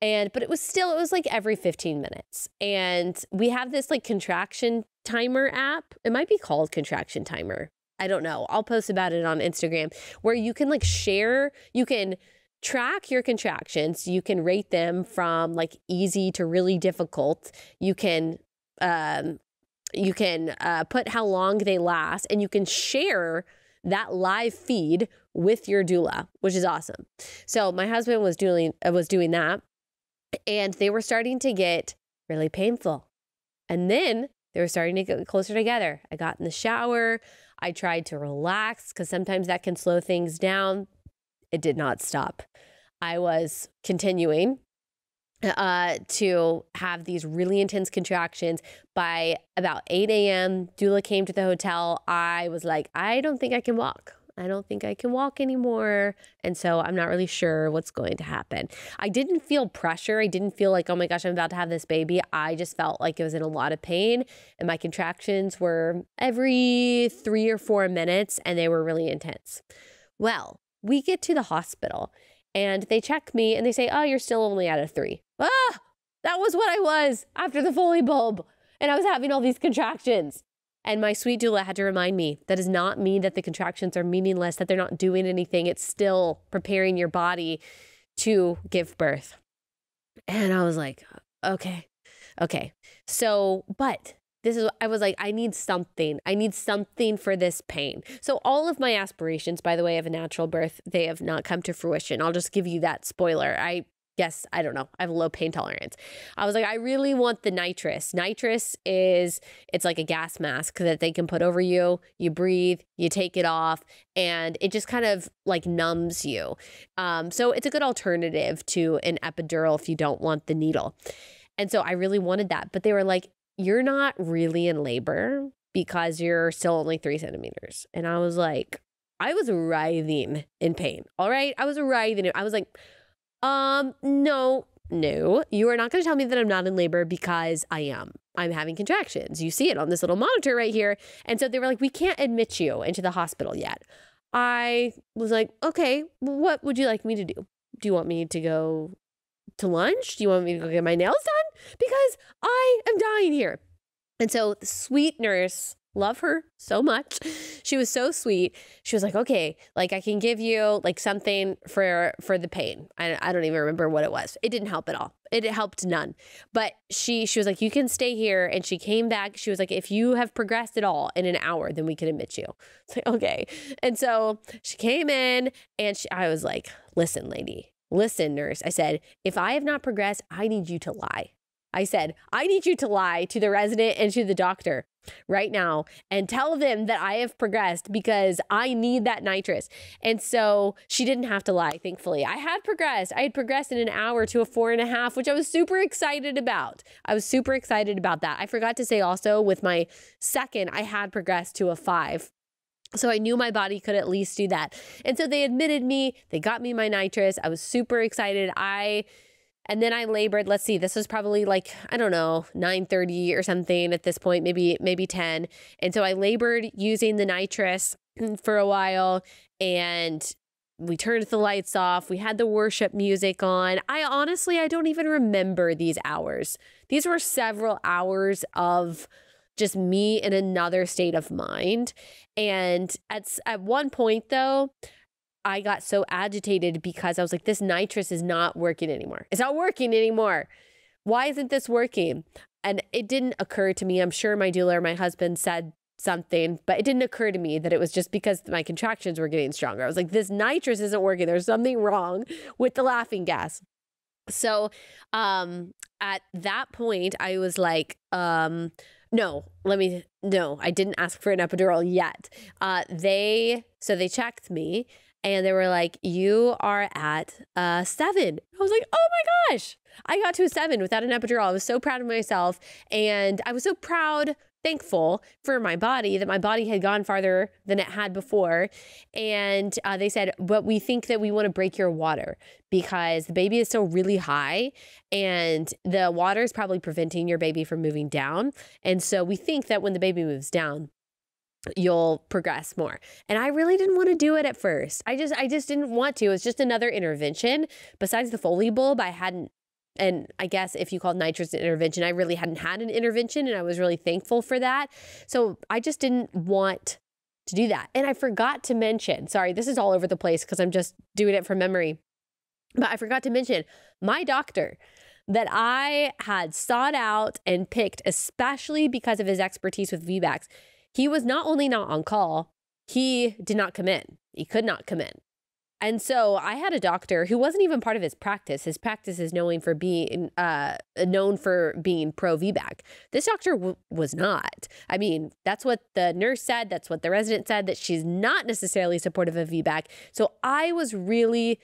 But it was like every 15 minutes. And we have this like contraction timer app. It might be called contraction timer. I don't know. I'll post about it on Instagram, where you can like you can track your contractions. You can rate them from like easy to really difficult. You can put how long they last, and you can share that live feed with your doula, which is awesome. So my husband was doing that, and they were starting to get really painful. And then they were starting to get closer together. I got in the shower. I tried to relax because sometimes that can slow things down. It did not stop. I was continuing. to have these really intense contractions. By about 8 a.m., doula came to the hotel. I was like, I don't think I can walk. I don't think I can walk anymore. And so I'm not really sure what's going to happen. I didn't feel pressure. I didn't feel like, oh my gosh, I'm about to have this baby. I just felt like it was in a lot of pain. And my contractions were every 3 or 4 minutes, and they were really intense. Well, we get to the hospital and they check me and they say, oh, you're still only at a 3. Ah, that was what I was after the Foley bulb. And I was having all these contractions. And my sweet doula had to remind me that does not mean that the contractions are meaningless, that they're not doing anything. It's still preparing your body to give birth. And I was like, okay. So, but I was like, I need something for this pain. So all of my aspirations, by the way, of a natural birth, they have not come to fruition. I'll just give you that spoiler. I don't know. I have a low pain tolerance. I was like, I really want the nitrous. Nitrous it's like a gas mask that they can put over you. You breathe, you take it off, and it just kind of like numbs you. So it's a good alternative to an epidural if you don't want the needle. And so I really wanted that. But they were like, you're not really in labor because you're still only 3 centimeters. And I was like, I was writhing in pain. All right. I was writhing. I was like, no, you are not going to tell me that I'm not in labor because I am. I'm having contractions. You see it on this little monitor right here. And so they were like, we can't admit you into the hospital yet. I was like, okay, what would you like me to do? Do you want me to go to lunch? Do you want me to go get my nails done? Because I am dying here. And so the sweet nurse, love her so much. She was so sweet. She was like, okay, like I can give you like something for the pain. I don't even remember what it was. It didn't help at all. It helped none. But she was like, you can stay here. And she came back. She was like, if you have progressed at all in an hour, then we can admit you. It's like, okay. And so she came in and I was like, listen, lady, listen, nurse. I said, if I have not progressed, I need you to lie. I said, I need you to lie to the resident and to the doctor right now and tell them that I have progressed because I need that nitrous. And so she didn't have to lie, thankfully. I had progressed. I had progressed in an hour to a 4.5, which I was super excited about. I was super excited about that. I forgot to say also with my second, I had progressed to a 5. So I knew my body could at least do that. And so they admitted me, they got me my nitrous. I was super excited. And then I labored, let's see, this was probably like, I don't know, 9:30 or something at this point, maybe 10. And so I labored using the nitrous for a while, and we turned the lights off. We had the worship music on. I don't even remember these hours. These were several hours of just me in another state of mind. And at one point though, I got so agitated because I was like, this nitrous is not working anymore. It's not working anymore. Why isn't this working? And it didn't occur to me. I'm sure my doula or my husband said something, but it didn't occur to me that it was just because my contractions were getting stronger. I was like, this nitrous isn't working. There's something wrong with the laughing gas. So at that point, I was like, no, I didn't ask for an epidural yet. They checked me. And they were like, you are at 7. I was like, oh my gosh, I got to a 7 without an epidural. I was so proud of myself. And I was so thankful for my body, that my body had gone farther than it had before. And they said, but we think that we want to break your water because the baby is still really high and the water is probably preventing your baby from moving down. And so we think that when the baby moves down, you'll progress more. And I really didn't want to do it at first. I just didn't want to. It was just another intervention. Besides the Foley bulb, I hadn't, and I guess if you call nitrous an intervention, I really hadn't had an intervention, and I was really thankful for that. So I just didn't want to do that. And I forgot to mention, sorry, this is all over the place because I'm just doing it from memory, but I forgot to mention my doctor that I had sought out and picked, especially because of his expertise with VBACs. He was not only not on call, he did not come in. He could not come in. And so I had a doctor who wasn't even part of his practice. His practice is known for being pro VBAC. This doctor was not. I mean, that's what the nurse said. That's what the resident said, that she's not necessarily supportive of VBAC. So I was really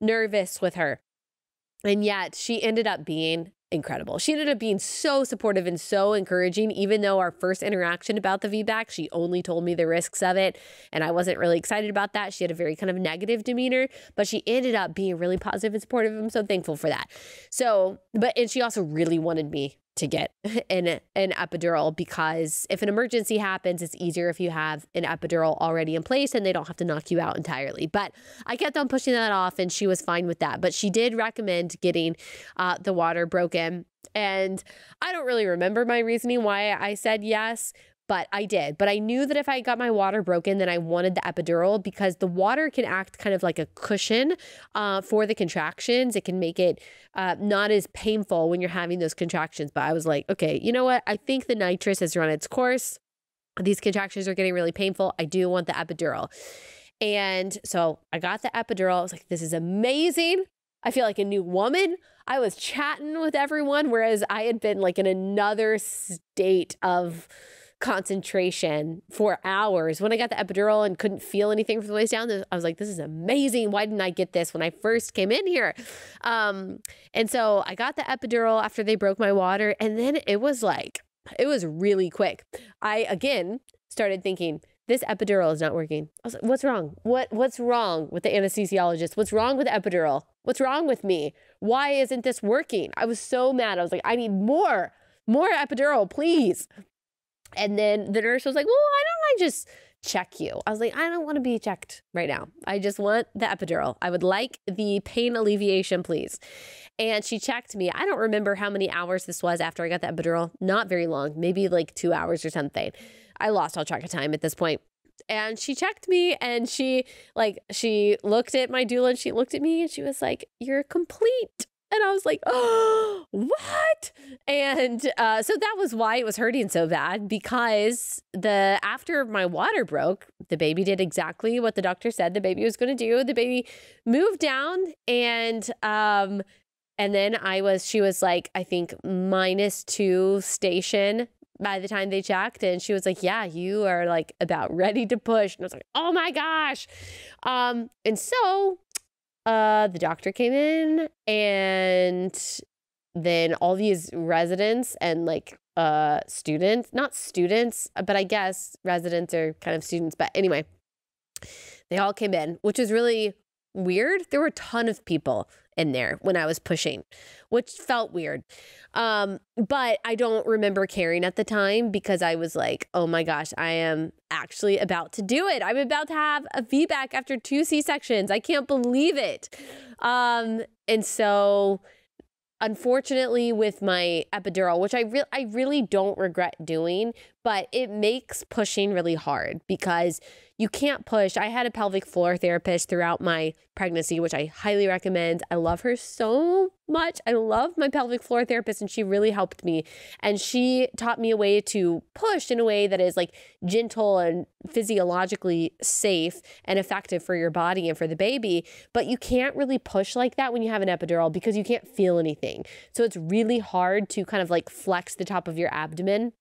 nervous with her. And yet she ended up being incredible. She ended up being so supportive and so encouraging, even though our first interaction about the VBAC, she only told me the risks of it. And I wasn't really excited about that. She had a very kind of negative demeanor, but she ended up being really positive and supportive. I'm so thankful for that. And she also really wanted me to get an epidural, because if an emergency happens, it's easier if you have an epidural already in place and they don't have to knock you out entirely. But I kept on pushing that off, and she was fine with that. But she did recommend getting the water broken. And I don't really remember my reasoning why I said yes, but I did. But I knew that if I got my water broken, then I wanted the epidural, because the water can act kind of like a cushion for the contractions. It can make it not as painful when you're having those contractions. But I was like, okay, you know what? I think the nitrous has run its course. These contractions are getting really painful. I do want the epidural. And so I got the epidural. I was like, this is amazing. I feel like a new woman. I was chatting with everyone, whereas I had been like in another state of concentration for hours. When I got the epidural and couldn't feel anything from the waist down, I was like, this is amazing. Why didn't I get this when I first came in here? And so I got the epidural after they broke my water. And then it was really quick. I, again, started thinking, this epidural is not working. I was like, what's wrong? What's wrong with the anesthesiologist? What's wrong with the epidural? What's wrong with me? Why isn't this working? I was so mad. I was like, I need more epidural, please. And then the nurse was like, well, why don't I just check you? I was like, I don't want to be checked right now. I just want the epidural. I would like the pain alleviation, please. And she checked me. I don't remember how many hours this was after I got the epidural. Not very long, maybe like 2 hours or something. I lost all track of time at this point. And she checked me, and she looked at my doula, and she looked at me, and she was like, you're complete. And I was like, oh, what? And so that was why it was hurting so bad, because after my water broke, the baby did exactly what the doctor said the baby was going to do. The baby moved down, and then she was like, I think -2 station by the time they checked. And she was like, yeah, you are like about ready to push. And I was like, oh my gosh. And so the doctor came in, and then all these residents and like students, not students, but I guess residents are kind of students. But anyway, they all came in, which is really weird. There were a ton of people in there when I was pushing, which felt weird. But I don't remember caring at the time, because I was like, oh my gosh, I am actually about to do it. I'm about to have a VBAC after 2 C-sections. I can't believe it. And so unfortunately, with my epidural, which I really don't regret doing, but it makes pushing really hard, because you can't push. I had a pelvic floor therapist throughout my pregnancy, which I highly recommend. I love her so much. I love my pelvic floor therapist, and she really helped me. And she taught me a way to push in a way that is like gentle and physiologically safe and effective for your body and for the baby. But you can't really push like that when you have an epidural, because you can't feel anything. So it's really hard to kind of like flex the top of your abdomen,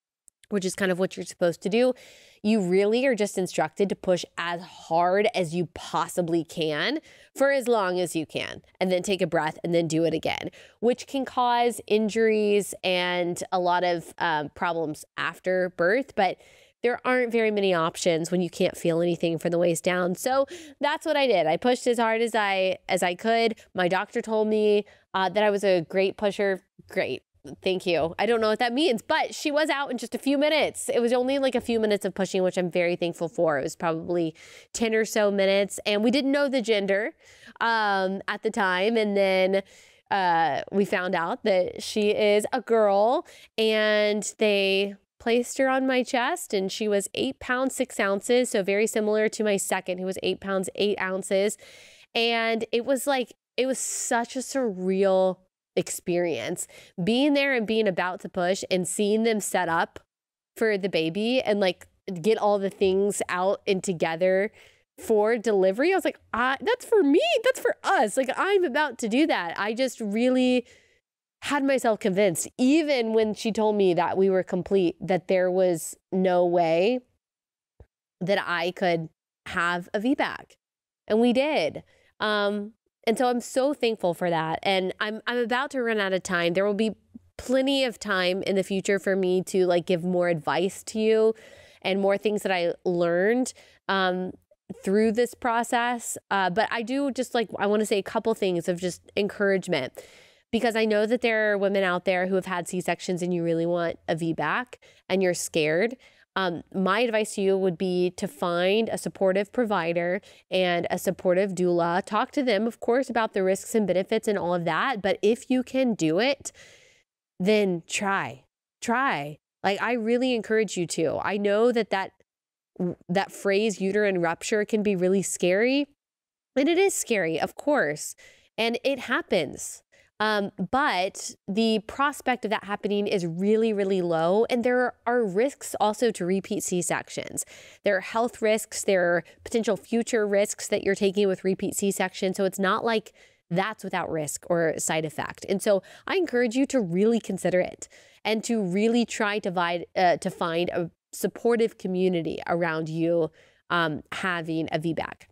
which is kind of what you're supposed to do. You really are just instructed to push as hard as you possibly can for as long as you can, and then take a breath and then do it again, which can cause injuries and a lot of problems after birth. But there aren't very many options when you can't feel anything from the waist down. So that's what I did. I pushed as hard as I could. My doctor told me that I was a great pusher. Great. Thank you. I don't know what that means, but she was out in just a few minutes. It was only like a few minutes of pushing, which I'm very thankful for. It was probably 10 or so minutes, and we didn't know the gender at the time. And then we found out that she is a girl, and they placed her on my chest, and she was 8 pounds, 6 ounces. So very similar to my second, who was 8 pounds, 8 ounces. And it was such a surreal experience being there and being about to push and seeing them set up for the baby and like get all the things out and together for delivery. I was like, that's for me. That's for us. Like, I'm about to do that. I just really had myself convinced, even when she told me that we were complete, that there was no way that I could have a VBAC. And we did. And so I'm so thankful for that. And I'm about to run out of time. There will be plenty of time in the future for me to like give more advice to you and more things that I learned through this process. But I do just I want to say a couple things of just encouragement, because I know that there are women out there who have had C-sections and you really want a VBAC and you're scared. My advice to you would be to find a supportive provider and a supportive doula. Talk to them, of course, about the risks and benefits and all of that. But if you can do it, then try. Like, I really encourage you to. I know that phrase uterine rupture can be really scary, and it is scary, of course, and it happens. But the prospect of that happening is really, really low. And there are risks also to repeat C-sections. There are health risks. There are potential future risks that you're taking with repeat C-section. So it's not like that's without risk or side effect. And so I encourage you to really consider it and to really try to find a supportive community around you having a VBAC.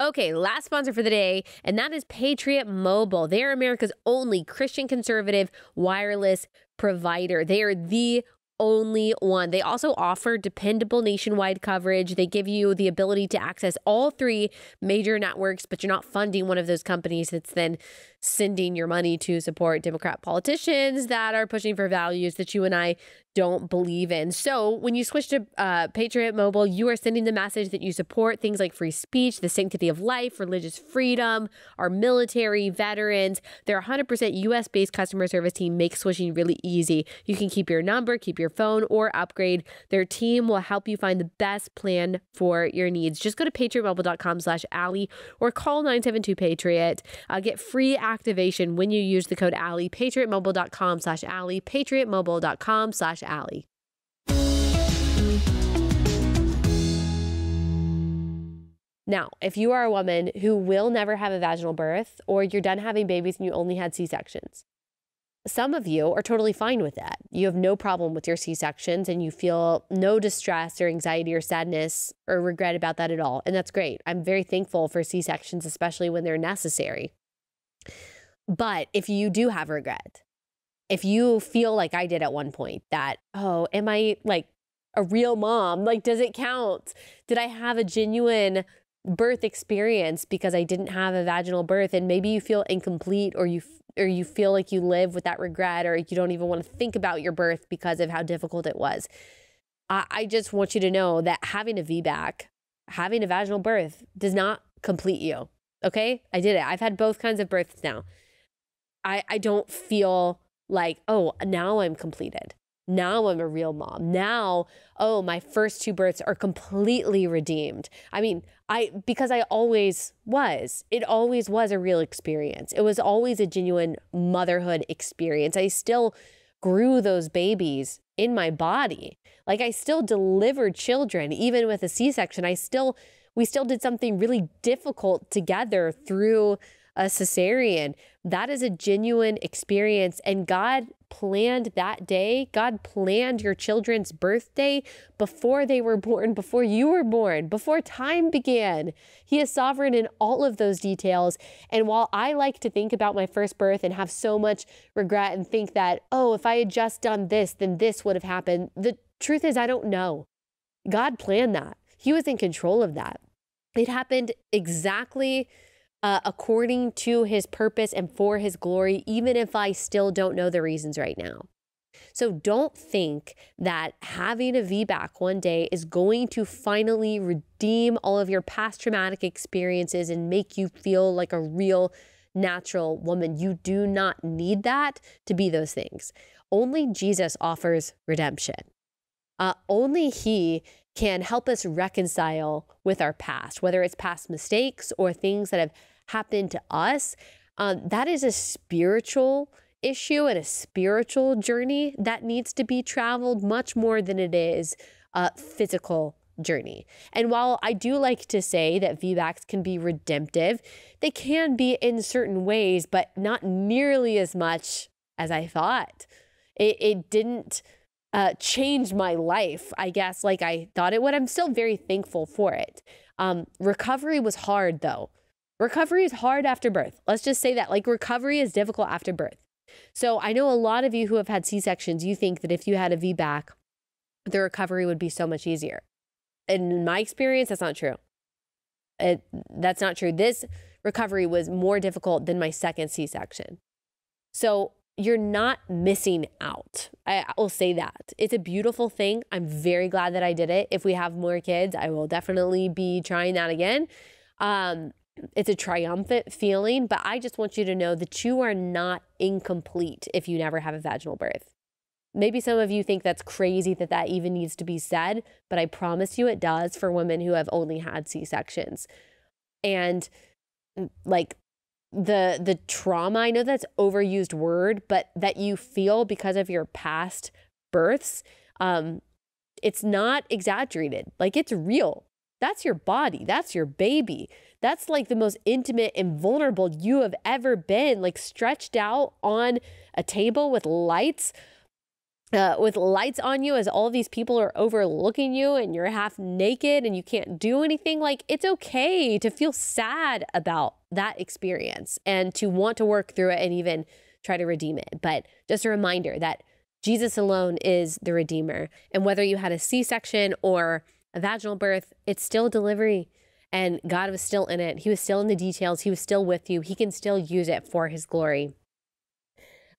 Okay, last sponsor for the day, and that is Patriot Mobile. They are America's only Christian conservative wireless provider. They are the only one. They also offer dependable nationwide coverage. They give you the ability to access all 3 major networks, but you're not funding one of those companies that's then sending your money to support Democrat politicians that are pushing for values that you and I don't believe in. So when you switch to Patriot Mobile, you are sending the message that you support things like free speech, the sanctity of life, religious freedom, our military, veterans. Their 100% US-based customer service team makes switching really easy. You can keep your number, keep your phone, or upgrade. Their team will help you find the best plan for your needs. Just go to patriotmobile.com/Allie or call 972-PATRIOT. Get free activation when you use the code Allie. patriotmobile.com/Allie. patriotmobile.com/Allie. Now, if you are a woman who will never have a vaginal birth, or you're done having babies and you only had C-sections, some of you are totally fine with that. You have no problem with your C-sections and you feel no distress or anxiety or sadness or regret about that at all. And that's great. I'm very thankful for C-sections, especially when they're necessary. But if you do have regret, if you feel like I did at one point that, oh, am I like a real mom? Like, does it count? Did I have a genuine birth experience because I didn't have a vaginal birth? And maybe you feel incomplete, or you feel like you live with that regret, or you don't even want to think about your birth because of how difficult it was. I just want you to know that having a VBAC, having a vaginal birth, does not complete you. Okay? I did it. I've had both kinds of births now. I don't feel like, oh, now I'm completed. Now I'm a real mom. Now, oh, my first 2 births are completely redeemed. I mean, because I always was. It always was a real experience. It was always a genuine motherhood experience. I still grew those babies in my body. Like, I still delivered children, even with a C-section. We still did something really difficult together through a cesarean. That is a genuine experience. And God planned that day. God planned your children's birthday before they were born, before you were born, before time began. He is sovereign in all of those details. And while I like to think about my first birth and have so much regret and think that, oh, if I had just done this, then this would have happened, the truth is I don't know. God planned that. He was in control of that. It happened exactly according to his purpose and for his glory, even if I still don't know the reasons right now. So don't think that having a VBAC one day is going to finally redeem all of your past traumatic experiences and make you feel like a real natural woman. You do not need that to be those things. Only Jesus offers redemption. Only he can help us reconcile with our past, whether it's past mistakes or things that have happened to us. That is a spiritual issue and a spiritual journey that needs to be traveled much more than it is a physical journey. And while I do like to say that VBACs can be redemptive, they can be in certain ways, but not nearly as much as I thought. It didn't changed my life, I guess, like I thought it would. I'm still very thankful for it. Recovery was hard though. Recovery is hard after birth. Let's just say that, like, recovery is difficult after birth. So I know a lot of you who have had C-sections, you think that if you had a VBAC, the recovery would be so much easier. And in my experience, that's not true. That's not true. This recovery was more difficult than my second C-section. So you're not missing out. I will say that. It's a beautiful thing. I'm very glad that I did it. If we have more kids, I will definitely be trying that again. It's a triumphant feeling, but I just want you to know that you are not incomplete if you never have a vaginal birth. Maybe some of you think that's crazy that that even needs to be said, but I promise you it does for women who have only had C-sections. And like the trauma, I know that's overused word, but that you feel because of your past births, it's not exaggerated. Like, it's real. That's your body. That's your baby. That's like the most intimate and vulnerable you have ever been, like stretched out on a table with lights on you as all these people are overlooking you and you're half naked and you can't do anything. Like, it's okay to feel sad about that experience and to want to work through it and even try to redeem it. But just a reminder that Jesus alone is the Redeemer. And whether you had a C-section or a vaginal birth, it's still delivery. And God was still in it. He was still in the details. He was still with you. He can still use it for his glory.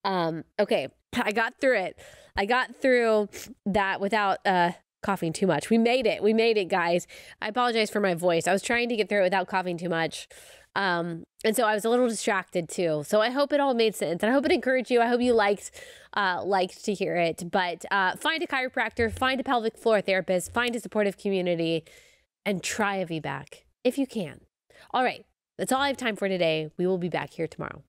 Okay, I got through it. I got through that without coughing too much. We made it. We made it, guys. I apologize for my voice. I was trying to get through it without coughing too much. And so I was a little distracted too. So I hope it all made sense. And I hope it encouraged you. I hope you liked to hear it. But find a chiropractor, find a pelvic floor therapist, find a supportive community, and try a VBAC if you can. All right. That's all I have time for today. We will be back here tomorrow.